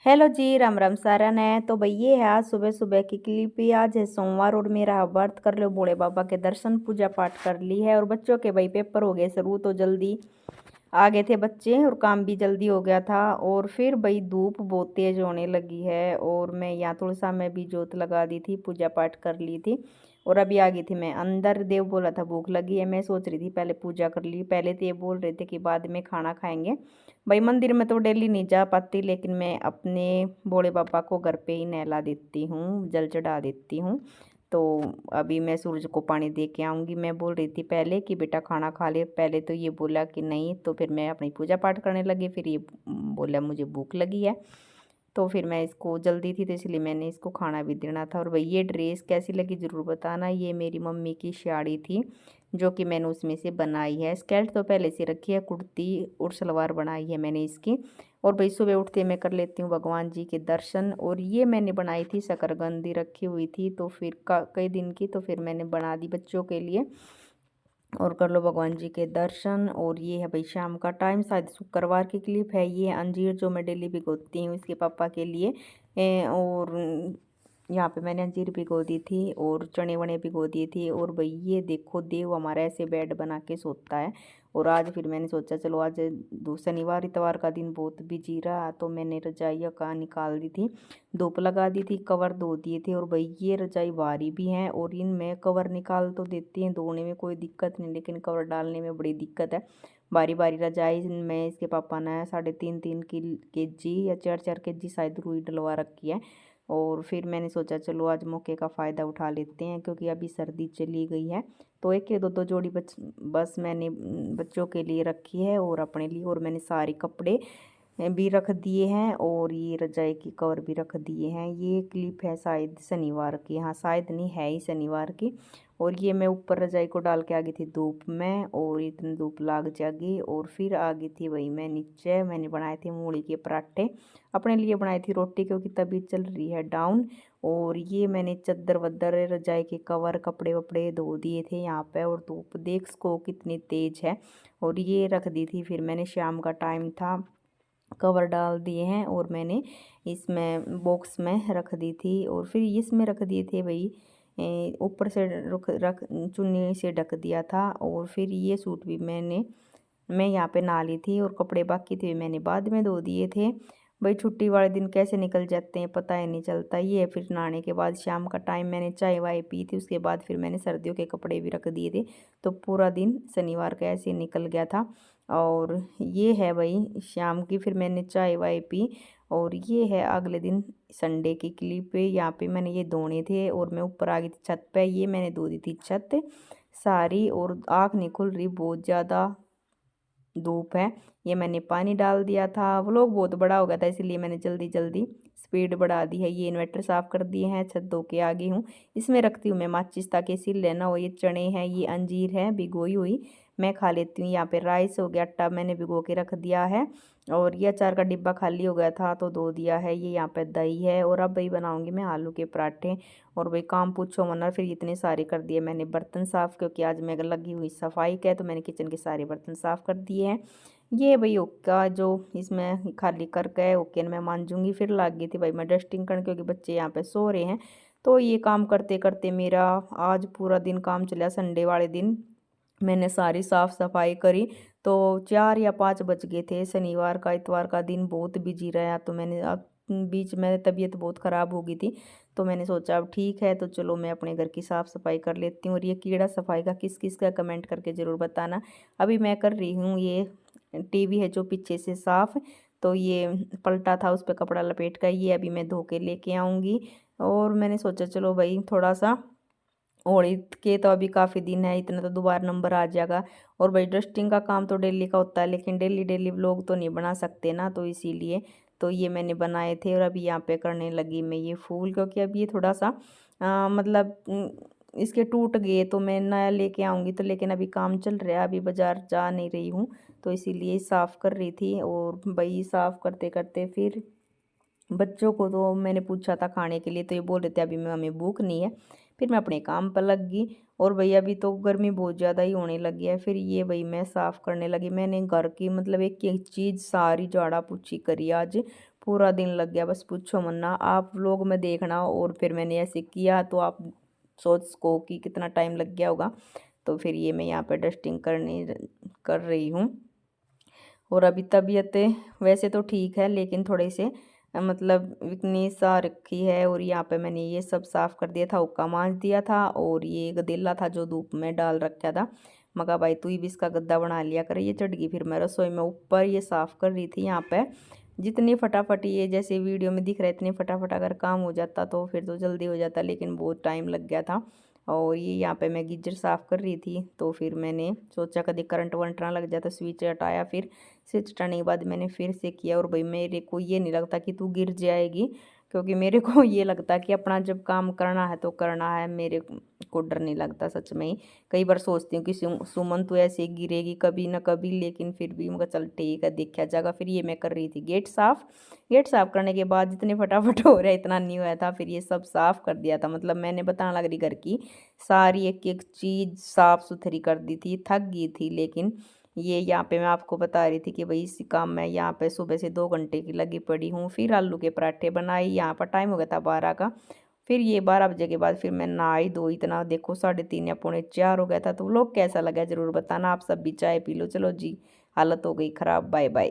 Hello जी, राम राम सारन है। तो भाई ये है आज सुबह सुबह की क्लिप ही। आज है सोमवार और मेरा व्रत कर लो, भोले बाबा के दर्शन पूजा पाठ कर ली है। और बच्चों के भाई पेपर हो गए शुरू, तो जल्दी आ गए थे बच्चे और काम भी जल्दी हो गया था। और फिर भाई धूप बहुत तेज होने लगी है और मैं यहाँ थोड़ा सा मैं भी जोत लगा दी थी, पूजा पाठ कर ली थी। और अभी आ गई थी मैं अंदर। देव बोला था भूख लगी है, मैं सोच रही थी पहले पूजा कर ली। पहले तो ये बोल रहे थे कि बाद में खाना खाएंगे। भाई मंदिर में तो डेली नहीं जा पाती, लेकिन मैं अपने भोले बाबा को घर पे ही नहला देती हूँ, जल चढ़ा देती हूँ। तो अभी मैं सूरज को पानी दे के आऊँगी। मैं बोल रही थी पहले कि बेटा खाना खा ले, पहले तो ये बोला कि नहीं, तो फिर मैं अपनी पूजा पाठ करने लगी। फिर ये बोला मुझे भूख लगी है, तो फिर मैं इसको जल्दी थी तो इसलिए मैंने इसको खाना भी देना था। और भाई ये ड्रेस कैसी लगी ज़रूर बताना। ये मेरी मम्मी की साड़ी थी जो कि मैंने उसमें से बनाई है। स्कर्ट तो पहले से रखी है, कुर्ती और सलवार बनाई है मैंने इसकी। और भाई सुबह उठते मैं कर लेती हूँ भगवान जी के दर्शन। और ये मैंने बनाई थी, शकरकंदी रखी हुई थी तो फिर कई दिन की, तो फिर मैंने बना दी बच्चों के लिए। और कर लो भगवान जी के दर्शन। और ये है भाई शाम का टाइम, शायद शुक्रवार की क्लिप है। ये अंजीर जो मैं डेली भिगोती हूँ इसके पापा के लिए। और यहाँ पे मैंने अंजीर भिगो दी थी और चने वने भिगो दिए थे। और भाई ये देखो देव हमारा ऐसे बेड बना के सोता है। और आज फिर मैंने सोचा चलो आज शनिवार इतवार का दिन बहुत बिजी रहा, तो मैंने रजाइयाँ का निकाल दी थी, धूप लगा दी थी, कवर धो दिए थे। और भाई ये रजाई भारी भी हैं और इनमें कवर निकाल तो देती हैं, धोने में कोई दिक्कत नहीं, लेकिन कवर डालने में बड़ी दिक्कत है। बारी बारी रजाई में इसके पापा ने 3.5-3 केजी या 4-4 केजी शायद रुई डलवा रखी है। और फिर मैंने सोचा चलो आज मौके का फ़ायदा उठा लेते हैं, क्योंकि अभी सर्दी चली गई है। तो एक या दो दो जोड़ी बस मैंने बच्चों के लिए रखी है और अपने लिए। और मैंने सारे कपड़े भी रख दिए हैं और ये रजाई की कवर भी रख दिए हैं। ये क्लिप है शायद शनिवार की, हाँ शायद नहीं है ही शनिवार की। और ये मैं ऊपर रजाई को डाल के आ गई थी धूप में, और इतनी धूप लाग जागी। और फिर आ गई थी वही मैं नीचे। मैंने बनाए थे मूली के पराठे, अपने लिए बनाई थी रोटी, क्योंकि तबीयत चल रही है डाउन। और ये मैंने चद्दर वद्दर रजाई के कवर कपड़े वपड़े धो दिए थे यहाँ पे। और धूप देख सको कितनी तेज है। और ये रख दी थी, फिर मैंने शाम का टाइम था, कवर डाल दिए हैं और मैंने इसमें बॉक्स में रख दी थी। और फिर इसमें रख दिए थे भाई, ऊपर से रख चुन्नी से ढक दिया था। और फिर ये सूट भी मैं यहाँ पे नहा ली थी और कपड़े बाकी थे मैंने बाद में धो दिए थे। भाई छुट्टी वाले दिन कैसे निकल जाते हैं पता ही नहीं चलता। ये फिर नहाने के बाद शाम का टाइम मैंने चाय वाय पी थी, उसके बाद फिर मैंने सर्दियों के कपड़े भी रख दिए थे। तो पूरा दिन शनिवार का ऐसे निकल गया था। और ये है भाई शाम की, फिर मैंने चाय वाय पी। और ये है अगले दिन संडे की क्लिप पे। यहाँ पे मैंने ये धोने थे और मैं ऊपर आ गई थी छत पे। ये मैंने धो दी थी छत सारी, और आँख नहीं खुल रही, बहुत ज़्यादा धूप है। ये मैंने पानी डाल दिया था, व्लॉग बहुत बड़ा हो गया था इसलिए मैंने जल्दी जल्दी स्पीड बढ़ा दी है। ये इन्वर्टर साफ़ कर दिए हैं, छत धो के आ गई हूँ। इसमें रखती हूँ मैं माचिस ताकि सिल लेना हो। ये चने हैं, ये अंजीर है भिगोई हुई, मैं खा लेती हूँ। यहाँ पे राइस हो गया, आटा मैंने भिगो के रख दिया है। और ये अचार का डिब्बा खाली हो गया था तो धो दिया है। ये यहाँ पे दही है। और अब भाई बनाऊँगी मैं आलू के पराठे। और भाई काम पूछो मना, फिर इतने सारे कर दिए मैंने बर्तन साफ़, क्योंकि आज मैं लगी हुई सफाई का है, तो मैंने किचन के सारे बर्तन साफ़ कर दिए हैं। ये भाई ओका जो इसमें खाली करके है ओके मैं मांजूंगी। फिर लग गई थी भाई मैं डस्टिंग करने, क्योंकि बच्चे यहाँ पे सो रहे हैं। तो ये काम करते करते मेरा आज पूरा दिन काम चला। संडे वाले दिन मैंने सारी साफ़ सफाई करी तो 4 या 5 बज गए थे। शनिवार का इतवार का दिन बहुत बिजी रहा, तो मैंने अब बीच में तबीयत बहुत ख़राब हो गई थी, तो मैंने सोचा अब ठीक है तो चलो मैं अपने घर की साफ़ सफाई कर लेती हूँ। और ये कीड़ा सफाई का किस किस का कमेंट करके ज़रूर बताना। अभी मैं कर रही हूँ ये टीवी है जो पीछे से साफ़, तो ये पलटा था उस पर कपड़ा लपेट कर, ये अभी मैं धो के लेके आऊँगी। और मैंने सोचा चलो भाई थोड़ा सा और के तो अभी काफ़ी दिन है, इतना तो दोबारा नंबर आ जाएगा। और भाई डस्टिंग का काम तो डेली का होता है, लेकिन डेली डेली व्लॉग तो नहीं बना सकते ना, तो इसीलिए तो ये मैंने बनाए थे। और अभी यहाँ पे करने लगी मैं ये फूल, क्योंकि अभी ये थोड़ा सा मतलब इसके टूट गए तो मैं नया लेके आऊँगी। तो लेकिन अभी काम चल रहा है, अभी बाज़ार जा नहीं रही हूँ, तो इसीलिए साफ़ कर रही थी। और भाई साफ़ करते करते फिर बच्चों को तो मैंने पूछा था खाने के लिए, तो ये बोल रहे थे अभी मैं हमें भूख नहीं है। फिर मैं अपने काम पर लग गई। और भाई अभी तो गर्मी बहुत ज़्यादा ही होने लगी है। फिर ये भाई मैं साफ़ करने लगी। मैंने घर की मतलब एक एक चीज़ सारी झाड़ा पोछी करी आज। पूरा दिन लग गया, बस पूछो मत। आप लोग में देखना। और फिर मैंने ऐसे किया तो आप सोच सको कि कितना टाइम लग गया होगा। तो फिर ये मैं यहाँ पे डस्टिंग कर रही हूँ। और अभी तबीयत वैसे तो ठीक है, लेकिन थोड़े से मतलब वीकनेस आ रखी है। और यहाँ पे मैंने ये सब साफ़ कर दिया था, हुक्का मांज दिया था। और ये गदेला था जो धूप में डाल रखा था, मगा भाई तू ही भी इसका गद्दा बना लिया कर। ये चढ़ गई फिर मैं रसोई में ऊपर ये साफ़ कर रही थी। यहाँ पे जितनी फटाफट ये जैसे वीडियो में दिख रहा है इतनी फटाफट अगर काम हो जाता तो फिर तो जल्दी हो जाता, लेकिन बहुत टाइम लग गया था। और ये यहाँ पे मैं गीजर साफ़ कर रही थी, तो फिर मैंने सोचा कभी करंट वरंट ना लग जाता, स्विच हटाया। फिर स्विच हटाने के बाद मैंने फिर से किया। और भाई मेरे को ये नहीं लगता कि तू गिर जाएगी, क्योंकि मेरे को ये लगता कि अपना जब काम करना है तो करना है। मेरे को डर नहीं लगता सच में ही। कई बार सोचती हूँ कि सुमन तो ऐसे गिरेगी कभी ना कभी, लेकिन फिर भी मैं चल ठीक है देखा जाएगा। फिर ये मैं कर रही थी गेट साफ़। गेट साफ़ करने के बाद जितने फटाफट हो रहा है इतना नहीं हुआ था, फिर ये सब साफ़ कर दिया था। मतलब मैंने बताने लग रही घर की सारी एक एक चीज़ साफ़ सुथरी कर दी थी, थक गई थी। लेकिन ये यहाँ पे मैं आपको बता रही थी कि भाई इसी काम में यहाँ पे सुबह से 2 घंटे की लगी पड़ी हूँ। फिर आलू के पराठे बनाए, यहाँ पर टाइम हो गया था 12 का। फिर ये 12 बजे के बाद फिर मैं नहाई धोई, इतना देखो 3:30 या पौने 4 हो गया था। तो व्लॉग कैसा लगा ज़रूर बताना। आप सब भी चाय पी लो। चलो जी, हालत हो गई ख़राब। Bye bye.